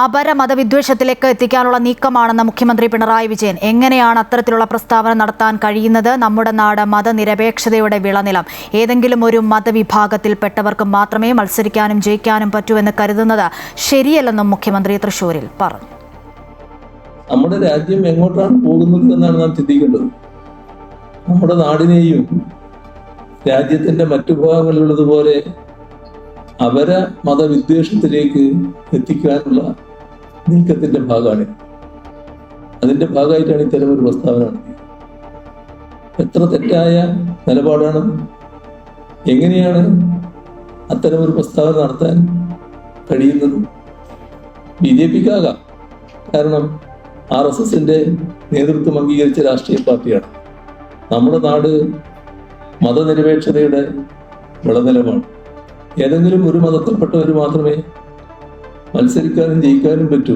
അപര മതവിദ്വേഷത്തിലേക്ക് എത്തിക്കാനുള്ള നീക്കമാണെന്ന് മുഖ്യമന്ത്രി പിണറായി വിജയൻ. എങ്ങനെയാണ് അത്തരത്തിലുള്ള പ്രസ്താവന നടത്താൻ കഴിയുന്നത്? നമ്മുടെ നാട് മതനിരപേക്ഷതയുടെ വിളനിലം. ഏതെങ്കിലും ഒരു മതവിഭാഗത്തിൽപ്പെട്ടവർക്ക് മാത്രമേ മത്സരിക്കാനും ജയിക്കാനും പറ്റൂവെന്ന് കരുതുന്നത് ശരിയല്ലെന്നും മുഖ്യമന്ത്രി തൃശൂരിൽ പറഞ്ഞു. നമ്മുടെ രാജ്യം എങ്ങോട്ടാണ് പോകുന്നത് എന്നാണ് നാം ചിന്തിക്കേണ്ടത്. നമ്മുടെ നാടിനെയും രാജ്യത്തിന്റെ മറ്റു ഭാഗങ്ങളിലുള്ളതുപോലെ അപര മതവിദ്വേഷത്തിലേക്ക് എത്തിക്കാനുള്ള നീക്കത്തിന്റെ ഭാഗമാണ്. അതിന്റെ ഭാഗമായിട്ടാണ് ഇത്തരം ഒരു പ്രസ്താവന നടത്തിയത്. എത്ര തെറ്റായ നിലപാടാണ്! എങ്ങനെയാണ് അത്തരം ഒരു പ്രസ്താവന നടത്താൻ കഴിയുന്നത്? BJPക്കാകാം, കാരണം RSSന്റെ നേതൃത്വം അംഗീകരിച്ച രാഷ്ട്രീയ പാർട്ടിയാണ്. നമ്മുടെ നാട് മതനിരപേക്ഷതയുടെ വിളനിലമാണ്. ഏതെങ്കിലും ഒരു മതത്തിൽപ്പെട്ടവർ മാത്രമേ മത്സരിക്കാനും ജയിക്കാനും പറ്റൂ